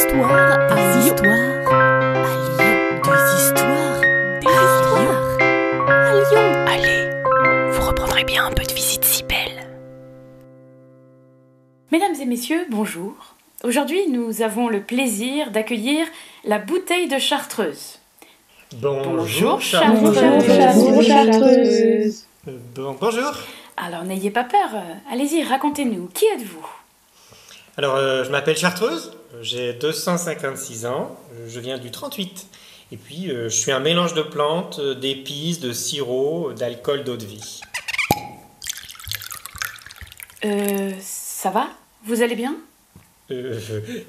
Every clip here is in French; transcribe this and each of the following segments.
histoires à Lyon. Des histoires à Lyon. Allez, vous reprendrez bien un peu de visite si belle. Mesdames et messieurs, bonjour. Aujourd'hui, nous avons le plaisir d'accueillir la bouteille de Chartreuse. Bonjour Chartreuse. Bonjour. Alors n'ayez pas peur, allez-y, racontez-nous, qui êtes-vous ? Alors, je m'appelle Chartreuse, j'ai 256 ans, je viens du 38. Et puis, je suis un mélange de plantes, d'épices, de sirop, d'alcool, d'eau de vie. Ça va ? Vous allez bien ?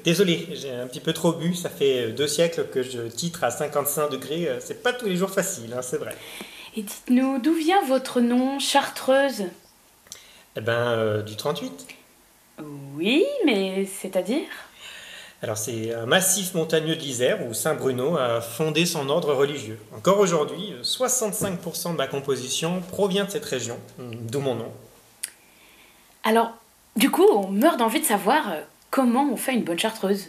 Désolé, j'ai un petit peu trop bu, ça fait 2 siècles que je titre à 55 degrés, c'est pas tous les jours facile, hein, c'est vrai. Et dites-nous, d'où vient votre nom, Chartreuse ? Du 38. Oui, mais c'est-à-dire ? Alors, c'est un massif montagneux de l'Isère où Saint Bruno a fondé son ordre religieux. Encore aujourd'hui, 65% de ma composition provient de cette région, d'où mon nom. Alors, du coup, on meurt d'envie de savoir comment on fait une bonne chartreuse.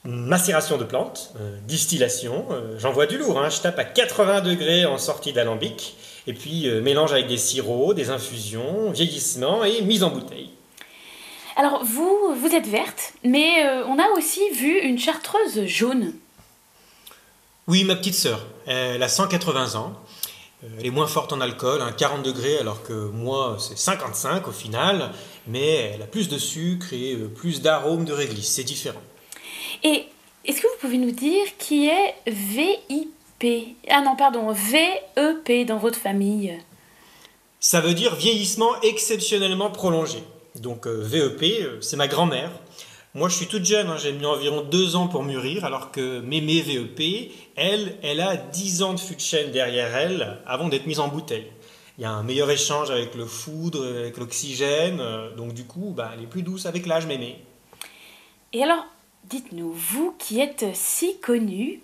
Macération de plantes, distillation, j'en vois du lourd, hein, je tape à 80 degrés en sortie d'alambic, et puis mélange avec des sirops, des infusions, vieillissement et mise en bouteille. Alors, vous êtes verte, mais on a aussi vu une chartreuse jaune. Oui, ma petite sœur, elle a 180 ans, elle est moins forte en alcool, 40 degrés, alors que moi, c'est 55 au final, mais elle a plus de sucre et plus d'arômes de réglisse, c'est différent. Et est-ce que vous pouvez nous dire qui est VIP ? VEP dans votre famille ? Ça veut dire vieillissement exceptionnellement prolongé. Donc VEP, c'est ma grand-mère. Moi, je suis toute jeune, j'ai mis environ 2 ans pour mûrir, alors que Mémé VEP, elle a 10 ans de fût de chêne derrière elle avant d'être mise en bouteille. Il y a un meilleur échange avec le foudre, avec l'oxygène, donc du coup, elle est plus douce avec l'âge, Mémé. Et alors, dites-nous, vous qui êtes si connu...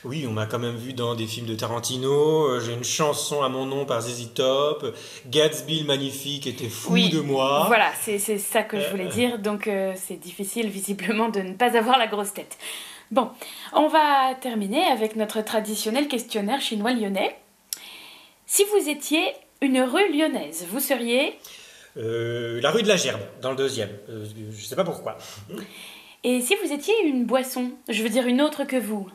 Oui, on m'a quand même vu dans des films de Tarantino, j'ai une chanson à mon nom par ZZ Top, Gatsby le Magnifique était fou de moi. Voilà, c'est ça que je voulais dire, donc c'est difficile visiblement de ne pas avoir la grosse tête. Bon, on va terminer avec notre traditionnel questionnaire chinois lyonnais. Si vous étiez une rue lyonnaise, vous seriez... La rue de la Gerbe, dans le 2e, je sais pas pourquoi. Et si vous étiez une boisson, je veux dire une autre que vous?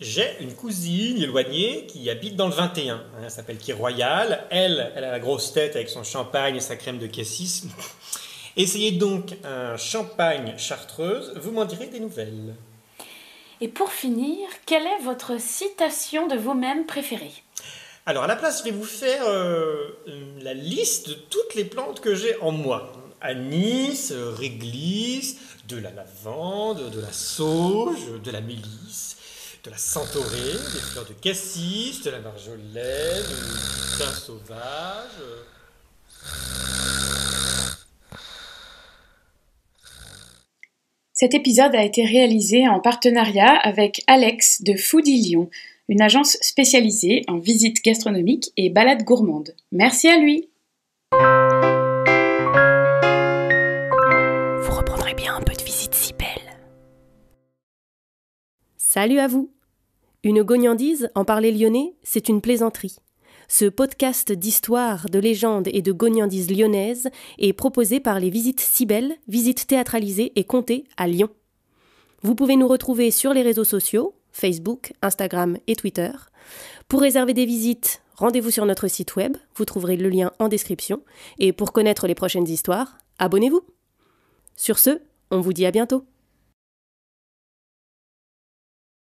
J'ai une cousine éloignée qui habite dans le 21. Elle s'appelle Royal. Elle a la grosse tête avec son champagne et sa crème de cassis. Essayez donc un champagne chartreuse, vous m'en direz des nouvelles. Et pour finir, quelle est votre citation de vous-même préférée? Alors à la place, je vais vous faire la liste de toutes les plantes que j'ai en moi. Anis, réglisse, de la lavande, de la sauge, de la mélisse, de la centaurée, des fleurs de cassis, de la marjolaine, du thym sauvage. Cet épisode a été réalisé en partenariat avec Alex de Foodie Lyon, une agence spécialisée en visites gastronomiques et balades gourmandes. Merci à lui. Vous reprendrez bien un peu de visite si belle. Salut à vous. Une gognandise, en parler lyonnais, c'est une plaisanterie. Ce podcast d'histoire, de légendes et de gognandises lyonnaises est proposé par les Visites si belles, visites théâtralisées et contées à Lyon. Vous pouvez nous retrouver sur les réseaux sociaux, Facebook, Instagram et Twitter. Pour réserver des visites, rendez-vous sur notre site web, vous trouverez le lien en description. Et pour connaître les prochaines histoires, abonnez-vous. Sur ce, on vous dit à bientôt.